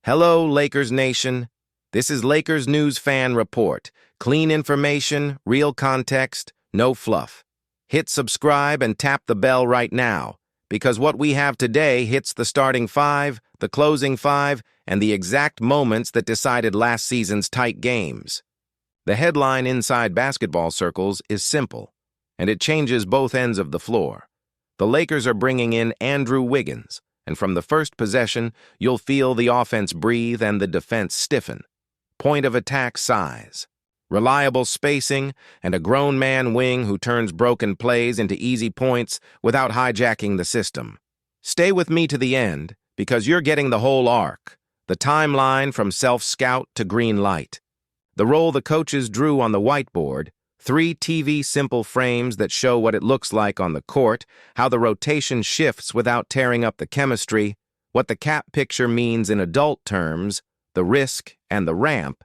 Hello, Lakers Nation. This is Lakers News Fan Report. Clean information, real context, no fluff. Hit subscribe and tap the bell right now, because what we have today hits the starting five, the closing five, and the exact moments that decided last season's tight games. The headline inside basketball circles is simple, and it changes both ends of the floor. The Lakers are bringing in Andrew Wiggins, and from the first possession, you'll feel the offense breathe and the defense stiffen. Point of attack size, reliable spacing, and a grown man wing who turns broken plays into easy points without hijacking the system. Stay with me to the end, because you're getting the whole arc, the timeline from self-scout to green light. The role the coaches drew on the whiteboard, 3 TV simple frames that show what it looks like on the court, how the rotation shifts without tearing up the chemistry, what the cap picture means in adult terms, the risk and the ramp,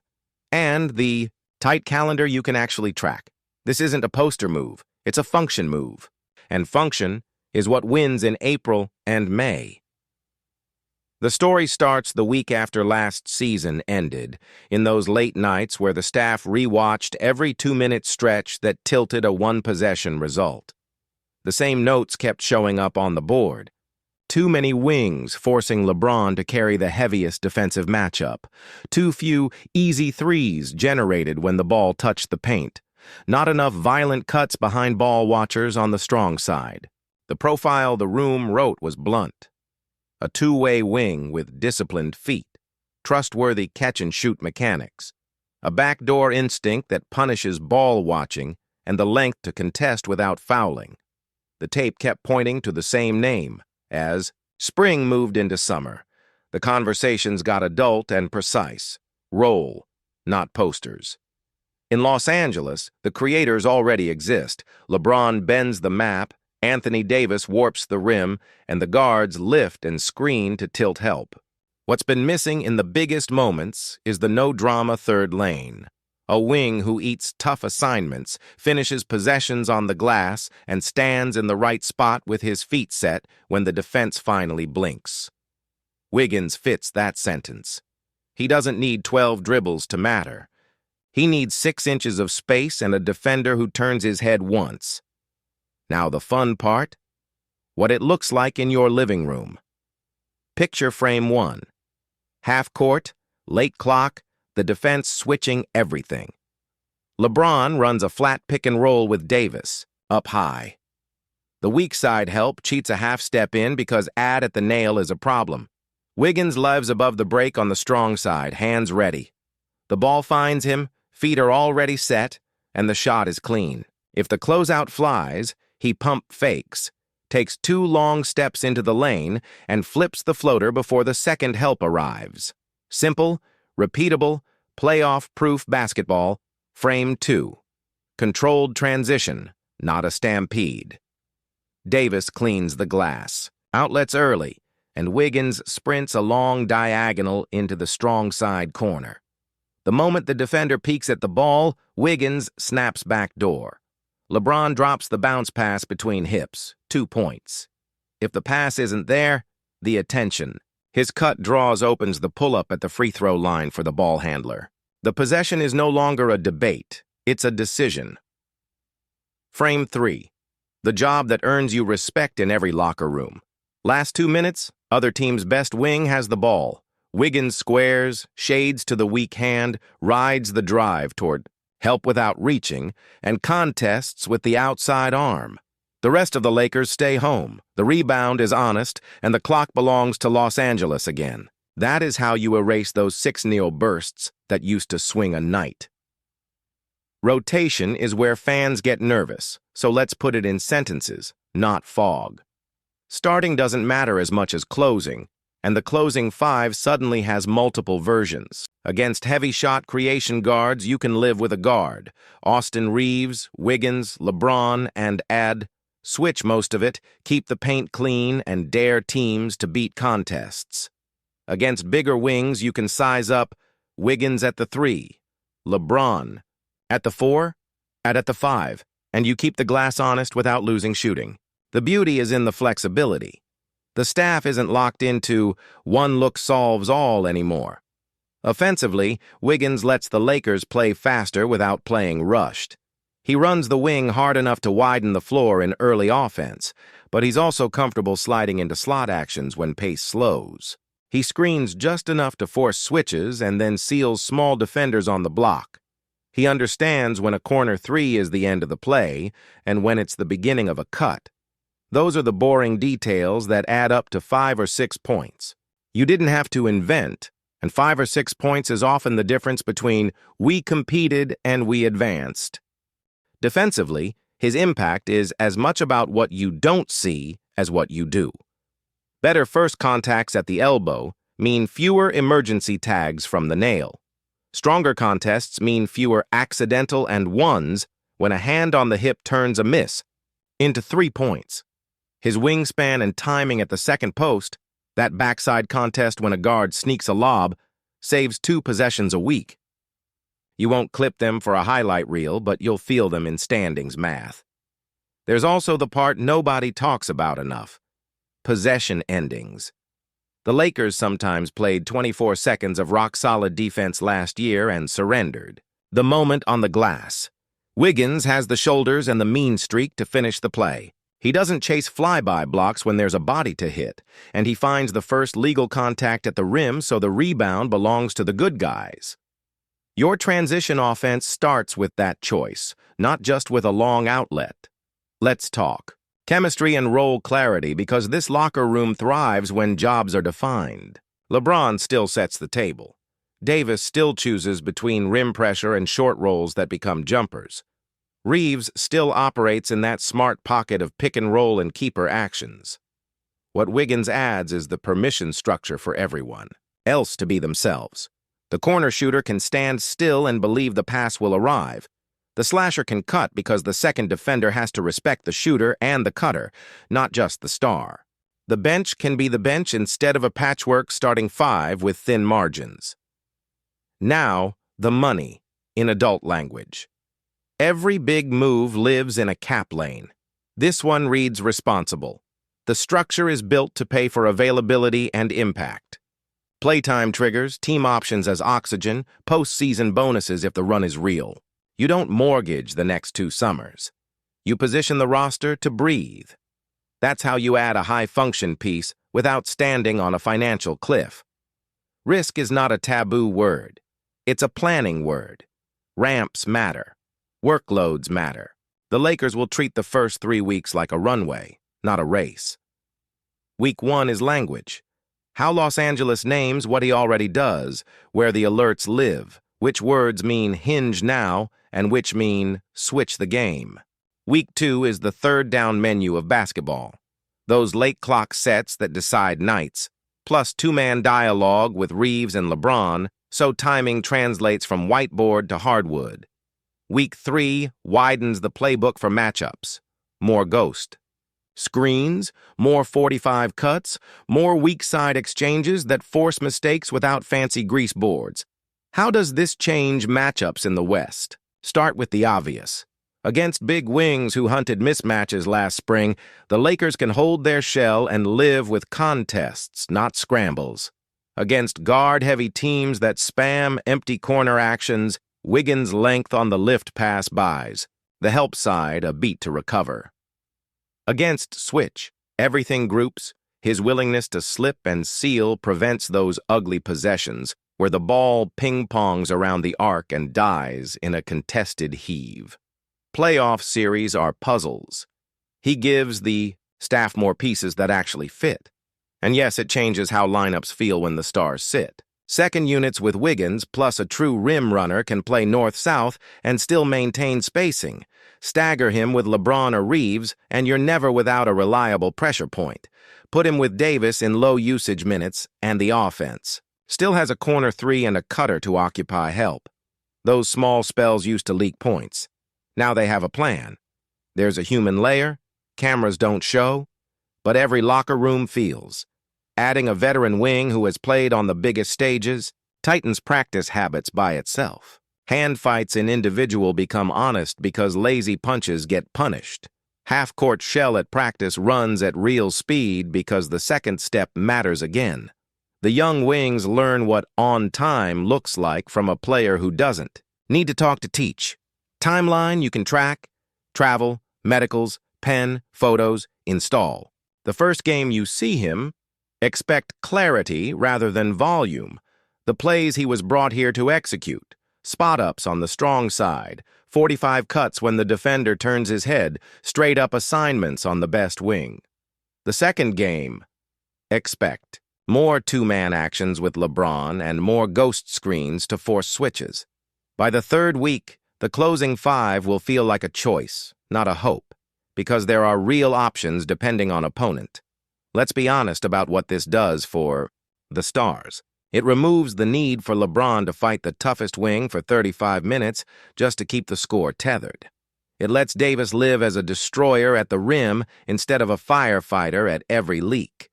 and the tight calendar you can actually track. This isn't a poster move, it's a function move. And function is what wins in April and May. The story starts the week after last season ended, in those late nights where the staff rewatched every 2-minute stretch that tilted a one-possession result. The same notes kept showing up on the board. Too many wings forcing LeBron to carry the heaviest defensive matchup. Too few easy threes generated when the ball touched the paint. Not enough violent cuts behind ball watchers on the strong side. The profile the room wrote was blunt. A two-way wing with disciplined feet, trustworthy catch-and-shoot mechanics, a backdoor instinct that punishes ball watching, and the length to contest without fouling. The tape kept pointing to the same name. As spring moved into summer, the conversations got adult and precise. Role, not posters. In Los Angeles, the creators already exist. LeBron bends the map, Anthony Davis warps the rim, and the guards lift and screen to tilt help. What's been missing in the biggest moments is the no-drama third lane. A wing who eats tough assignments, finishes possessions on the glass, and stands in the right spot with his feet set when the defense finally blinks. Wiggins fits that sentence. He doesn't need 12 dribbles to matter. He needs 6 inches of space and a defender who turns his head once. Now the fun part, what it looks like in your living room. Picture frame 1. Half court, late clock, the defense switching everything. LeBron runs a flat pick and roll with Davis, up high. The weak side help cheats a half step in because ad at the nail is a problem. Wiggins lives above the break on the strong side, hands ready. The ball finds him, feet are already set, and the shot is clean. If the closeout flies, he pump fakes, takes 2 long steps into the lane, and flips the floater before the second help arrives. Simple, repeatable, playoff-proof basketball. Frame 2. Controlled transition, not a stampede. Davis cleans the glass, outlets early, and Wiggins sprints a long diagonal into the strong side corner. The moment the defender peeks at the ball, Wiggins snaps back door. LeBron drops the bounce pass between hips, 2 points. If the pass isn't there, the attention. His cut draws opens the pull-up at the free throw line for the ball handler. The possession is no longer a debate, it's a decision. Frame 3. The job that earns you respect in every locker room. Last 2 minutes, other team's best wing has the ball. Wiggins squares, shades to the weak hand, rides the drive toward help without reaching, and contests with the outside arm. The rest of the Lakers stay home. The rebound is honest, and the clock belongs to Los Angeles again. That is how you erase those 6-0 bursts that used to swing a night. Rotation is where fans get nervous, so let's put it in sentences, not fog. Starting doesn't matter as much as closing, and the closing 5 suddenly has multiple versions. Against heavy shot creation guards, you can live with a guard. Austin Reeves, Wiggins, LeBron, and Ad. Switch most of it, keep the paint clean, and dare teams to beat contests. Against bigger wings, you can size up Wiggins at the 3, LeBron at the 4, at the 5, and you keep the glass honest without losing shooting. The beauty is in the flexibility. The staff isn't locked into one look solves all anymore. Offensively, Wiggins lets the Lakers play faster without playing rushed. He runs the wing hard enough to widen the floor in early offense, but he's also comfortable sliding into slot actions when pace slows. He screens just enough to force switches and then seals small defenders on the block. He understands when a corner three is the end of the play and when it's the beginning of a cut. Those are the boring details that add up to 5 or 6 points. You didn't have to invent, and 5 or 6 points is often the difference between we competed and we advanced. Defensively, his impact is as much about what you don't see as what you do. Better first contacts at the elbow mean fewer emergency tags from the nail. Stronger contests mean fewer accidental and ones when a hand on the hip turns a miss into 3 points. His wingspan and timing at the second post, that backside contest when a guard sneaks a lob, saves 2 possessions a week. You won't clip them for a highlight reel, but you'll feel them in standings math. There's also the part nobody talks about enough: possession endings. The Lakers sometimes played 24 seconds of rock-solid defense last year and surrendered. The moment on the glass. Wiggins has the shoulders and the mean streak to finish the play. He doesn't chase flyby blocks when there's a body to hit, and he finds the first legal contact at the rim so the rebound belongs to the good guys. Your transition offense starts with that choice, not just with a long outlet. Let's talk chemistry and role clarity, because this locker room thrives when jobs are defined. LeBron still sets the table. Davis still chooses between rim pressure and short rolls that become jumpers. Reeves still operates in that smart pocket of pick and roll and keeper actions. What Wiggins adds is the permission structure for everyone else to be themselves. The corner shooter can stand still and believe the pass will arrive. The slasher can cut because the second defender has to respect the shooter and the cutter, not just the star. The bench can be the bench instead of a patchwork starting 5 with thin margins. Now, the money, in adult language. Every big move lives in a cap lane. This one reads responsible. The structure is built to pay for availability and impact. Playtime triggers, team options as oxygen, postseason bonuses if the run is real. You don't mortgage the next 2 summers. You position the roster to breathe. That's how you add a high-function piece without standing on a financial cliff. Risk is not a taboo word. It's a planning word. Ramps matter. Workloads matter. The Lakers will treat the first 3 weeks like a runway, not a race. Week 1 is language. How Los Angeles names what he already does, where the alerts live, which words mean hinge now, and which mean switch the game. Week 2 is the third down menu of basketball. Those late clock sets that decide nights, plus 2-man dialogue with Reeves and LeBron, so timing translates from whiteboard to hardwood. Week 3 widens the playbook for matchups. More ghost. Screens, more 45 cuts, more weak side exchanges that force mistakes without fancy grease boards. How does this change matchups in the West? Start with the obvious. Against big wings who hunted mismatches last spring, the Lakers can hold their shell and live with contests, not scrambles. Against guard-heavy teams that spam empty corner actions, Wiggins' length on the lift pass buys. The help side a beat to recover. Against switch, everything groups, his willingness to slip and seal prevents those ugly possessions where the ball ping-pongs around the arc and dies in a contested heave. Playoff series are puzzles. He gives the staff more pieces that actually fit. And yes, it changes how lineups feel when the stars sit. Second units with Wiggins plus a true rim runner can play north-south and still maintain spacing. Stagger him with LeBron or Reeves, and you're never without a reliable pressure point. Put him with Davis in low-usage minutes, and the offense still has a corner 3 and a cutter to occupy help. Those small spells used to leak points. Now they have a plan. There's a human layer, cameras don't show, but every locker room feels. Adding a veteran wing who has played on the biggest stages tightens practice habits by itself. Hand fights in individual become honest because lazy punches get punished. Half-court shell at practice runs at real speed because the second step matters again. The young wings learn what on time looks like from a player who doesn't. Need to talk to teach. Timeline you can track, travel, medicals, pen, photos, install. The first game you see him, expect clarity rather than volume. The plays he was brought here to execute. Spot-ups on the strong side, 45 cuts when the defender turns his head, straight-up assignments on the best wing. The second game, expect more two-man actions with LeBron and more ghost screens to force switches. By the third week, the closing five will feel like a choice, not a hope, because there are real options depending on opponent. Let's be honest about what this does for the stars. It removes the need for LeBron to fight the toughest wing for 35 minutes just to keep the score tethered. It lets Davis live as a destroyer at the rim instead of a firefighter at every leak.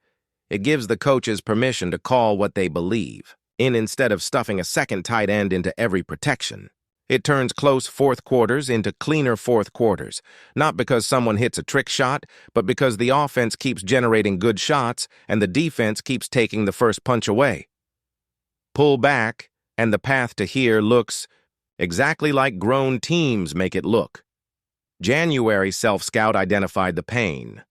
It gives the coaches permission to call what they believe in instead of stuffing a second tight end into every protection. It turns close fourth quarters into cleaner fourth quarters, not because someone hits a trick shot, but because the offense keeps generating good shots and the defense keeps taking the first punch away. Pull back, and the path to here looks exactly like grown teams make it look. January self-scout identified the pain.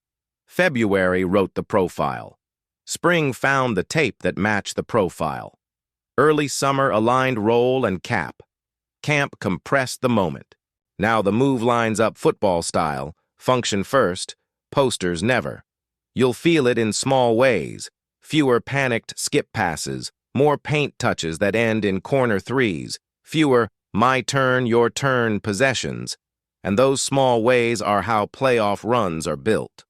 February wrote the profile. Spring found the tape that matched the profile. Early summer aligned roll and cap. Camp compressed the moment. Now the move lines up football style, function first, posters never. You'll feel it in small ways, fewer panicked skip passes, more paint touches that end in corner threes, fewer my turn, your turn possessions, and those small ways are how playoff runs are built.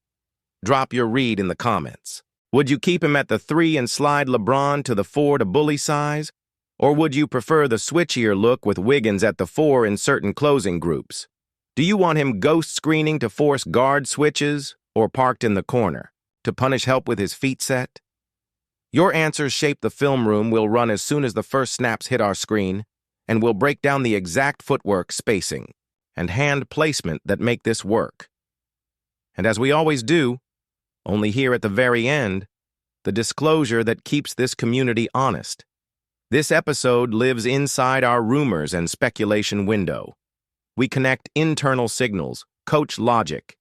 Drop your read in the comments. Would you keep him at the 3 and slide LeBron to the 4 to bully size? Or would you prefer the switchier look with Wiggins at the 4 in certain closing groups? Do you want him ghost screening to force guard switches or parked in the corner to punish help with his feet set? Your answers shape the film room we'll run as soon as the first snaps hit our screen, and we'll break down the exact footwork, spacing, and hand placement that make this work. And as we always do, only here at the very end, the disclosure that keeps this community honest. This episode lives inside our rumors and speculation window. We connect internal signals, coach logic,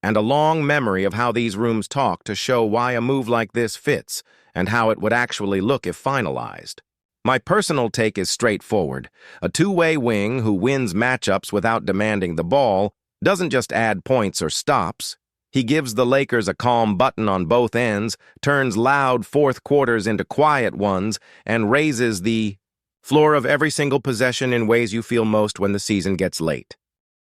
and a long memory of how these rooms talk to show why a move like this fits and how it would actually look if finalized. My personal take is straightforward. A two-way wing who wins matchups without demanding the ball doesn't just add points or stops. He gives the Lakers a calm button on both ends, turns loud fourth quarters into quiet ones, and raises the floor of every single possession in ways you feel most when the season gets late.